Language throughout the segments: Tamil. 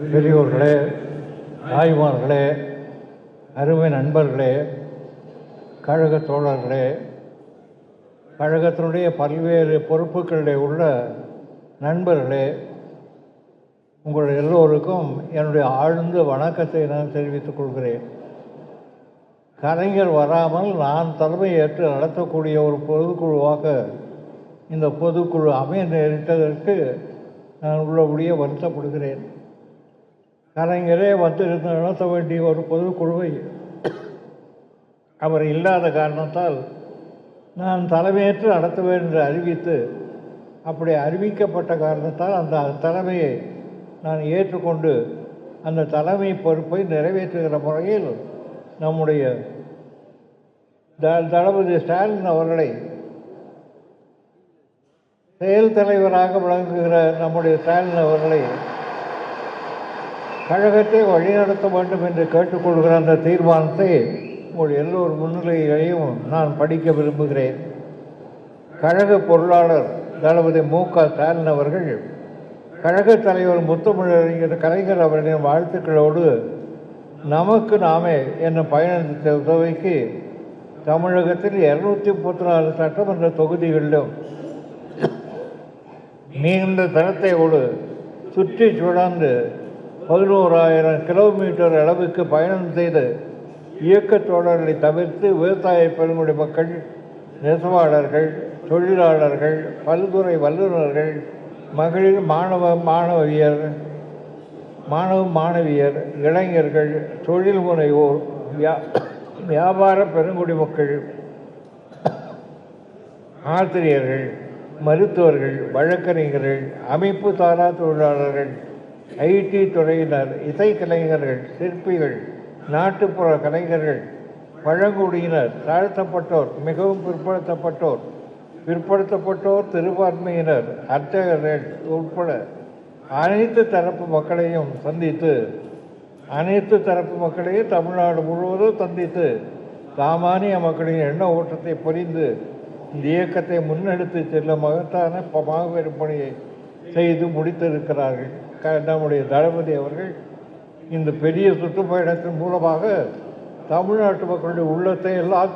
பெரியோர்களே, தாய்மார்களே, அருமை நண்பர்களே, கழக தோழர்களே, கழகத்தினுடைய பல்வேறு பொறுப்புகளில் உள்ள நண்பர்களே, உங்கள் எல்லோருக்கும் என்னுடைய ஆழ்ந்த வணக்கத்தை நான் தெரிவித்துக் கொள்கிறேன். கலைஞர் வராமல் நான் தலைமை ஏற்று நடத்தக்கூடிய ஒரு பொதுக்குழுவாக இந்த பொதுக்குழு அமைய நேரிட்டதற்கு நான் உள்ளபடியே வருத்தப்படுகிறேன். கலைஞரே வந்திருந்து நடத்த வேண்டிய ஒரு பொதுக்குழுவை அவர் இல்லாத காரணத்தால் நான் தலைமையேற்று நடத்துவேன் என்று அறிவித்து, அப்படி அறிவிக்கப்பட்ட காரணத்தால் அந்த தலைமையை நான் ஏற்றுக்கொண்டு அந்த தலைமை பொறுப்பை நிறைவேற்றுகிற முறையில் நம்முடைய தளபதி ஸ்டாலின் அவர்களை செயல் தலைவராக விளங்குகிற நம்முடைய ஸ்டாலின் அவர்களை கழகத்தை வழிநடத்த வேண்டும் என்று கேட்டுக்கொள்கிற அந்த தீர்மானத்தை உங்கள் எல்லோர் முன்னிலையிலையும் நான் படிக்க விரும்புகிறேன். கழக பொருளாளர் தளபதி ஸ்டாலின் அவர்கள் கழக தலைவர் முத்தமிழறிஞர் கலைஞர் அவர்களின் வாழ்த்துக்களோடு நமக்கு நாமே என்னும் பயணத்தை உதவிக்கு தமிழகத்தில் 234 சட்டமன்ற தொகுதிகளிலும் நீண்ட தரத்தையோடு சுற்றி சுழந்து 11,000 கிலோமீட்டர் அளவுக்கு பயணம் செய்து இயக்கத் தோழர்களை தவிர்த்து விவசாய பெருங்குடி மக்கள், நெசவாளர்கள், தொழிலாளர்கள், பல்துறை வல்லுநர்கள், மகளிர், மாணவியர், இளைஞர்கள், தொழில் முனைவோர், வியாபார பெருங்குடி மக்கள், ஆசிரியர்கள், மருத்துவர்கள், வழக்கறிஞர்கள், அமைப்பு சாரா தொழிலாளர்கள், ஐடி துறையினர், இசைக்கலைஞர்கள், சிற்பிகள், நாட்டுப்புற கலைஞர்கள், பழங்குடியினர், தாழ்த்தப்பட்டோர், மிகவும் பிற்படுத்தப்பட்டோர், சிறுபான்மையினர், அர்ச்சகர்கள் உட்பட அனைத்து தரப்பு மக்களையும் தமிழ்நாடு முழுவதும் சந்தித்து சாமானிய மக்களின் எண்ண ஓட்டத்தை புரிந்து இந்த இயக்கத்தை முன்னெடுத்து செல்லும் மகத்தான மாபெரும் பணியை செய்து முடித்திருக்கிறார்கள். நம்முடைய தளபதி அவர்கள் இந்த பெரிய சுற்றுப்பயணத்தின் மூலமாக தமிழ்நாட்டு மக்களுடைய உள்ளத்தை எல்லாம்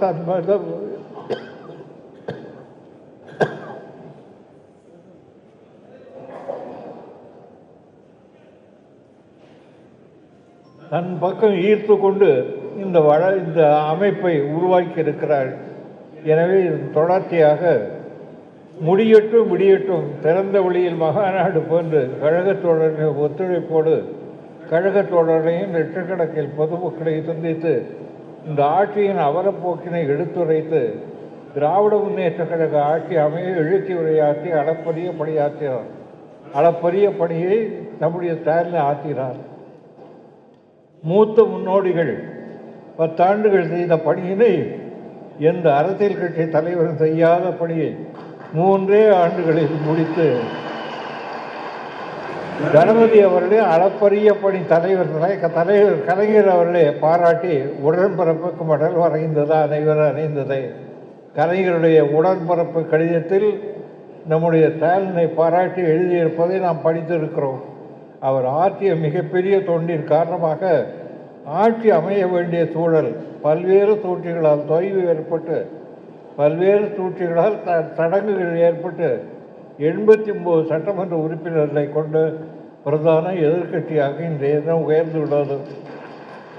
தன் பக்கம் ஈர்த்து கொண்டு இந்த அமைப்பை உருவாக்கி இருக்கிறார். எனவே தொடர்ச்சியாக முடியட்டும் திறந்த வழியில் மகாநாடு போன்று கழகத் தோழர்கள் ஒத்துழைப்போடு கழகத் தோழர்களையும் லட்சக்கணக்கில் பொதுமக்களை சந்தித்து இந்த ஆட்சியின் அவரப்போக்கினை எடுத்துரைத்து திராவிட முன்னேற்ற கழக ஆட்சி அமைய எழுச்சி உரையாற்றி அளப்பரிய பணியை நம்முடைய ஸ்டாலின் ஆற்றினார். மூத்த முன்னோடிகள் 10 ஆண்டுகள் செய்த பணியினை எந்த அரசியல் கட்சி தலைவரும் செய்யாத பணியை 3 ஆண்டுகளில் முடித்து தளபதி அவர்களே அளப்பரிய பணி தலைவர் கலைஞர் அவர்களே பாராட்டி உடன்பிறப்புக்கு மடல் வரைந்ததா அனைவரும் அணைந்ததை கலைஞருடைய உடன்பிறப்பு கடிதத்தில் நம்முடைய ஸ்டாலினை பாராட்டி எழுதியிருப்பதை நாம் படித்திருக்கிறோம். அவர் ஆற்றிய மிகப்பெரிய தொண்டின் காரணமாக ஆட்சி அமைய வேண்டிய சூழல் பல்வேறு சூழ்ச்சிகளால் தொய்வு ஏற்பட்டு தடங்குகள் ஏற்பட்டு 89 சட்டமன்ற உறுப்பினர்களை கொண்டு பிரதான எதிர்க்கட்சியாக இன்றைய தினம் உயர்ந்துள்ளது.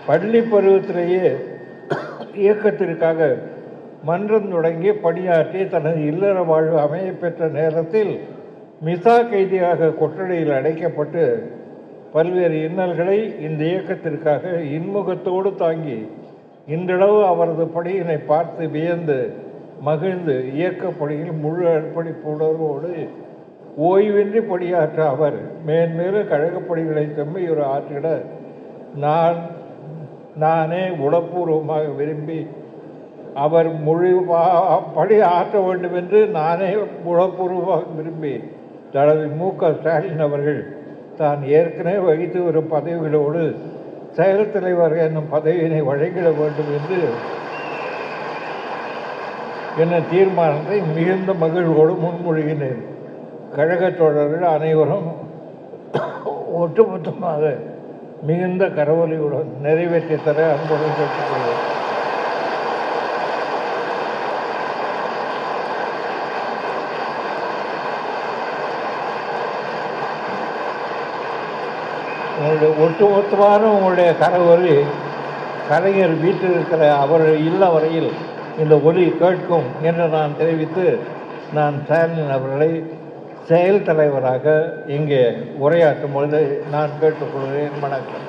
பள்ளி பருவத்திலேயே இயக்கத்திற்காக மன்றம் தொடங்கி பணியாற்றி தனது இல்லற வாழ்வு அமைய பெற்ற நேரத்தில் மிசா கைதியாக கொட்டடியில் அடைக்கப்பட்டு பல்வேறு இன்னல்களை இந்த இயக்கத்திற்காக இன்முகத்தோடு தாங்கி இன்றளவு அவரது பணியினை பார்த்து வியந்து மகிழ்ந்து இயக்கப்பணியில் முழு அர்ப்பணிப்பு உணர்வோடு ஓய்வின்றி பணியாற்ற அவர் மேன்மேலும் கழகப் பணிகளை செம்மையுற ஆற்றிட நானே உளப்பூர்வமாக விரும்பி அவர் முழு பணி ஆற்ற வேண்டும் என்று நானே உளப்பூர்வமாக விரும்பி தளபதி ஸ்டாலின் அவர்கள் தான் ஏற்கனவே வகித்து வரும் பதவிகளோடு செயல் தலைவர் என்னும் பதவியினை வழங்கிட வேண்டும் என்று என்ன தீர்மானத்தை மிகுந்த மகிழ்வோடு முன்மொழிகின்றேன். கழகத் தோழர்கள் அனைவரும் ஒட்டுமொத்தமாக மிகுந்த கரவொலியுடன் நிறைவேற்றி தர அன்புடன் கேட்டுக்கொள்கிறேன். உங்களுடைய ஒட்டுமொத்தமான உங்களுடைய கரவொலி கலைஞர் வீட்டில் இருக்கிற அவர் இல்ல வரையில் இந்த ஒலி கேட்கும் என்று நான் தெரிவித்து நான் ஸ்டாலின் அவர்களை செயல் தலைவராக இங்கே உரையாற்றும் பொழுது நான் கேட்டுக்கொள்கிறேன். வணக்கம்.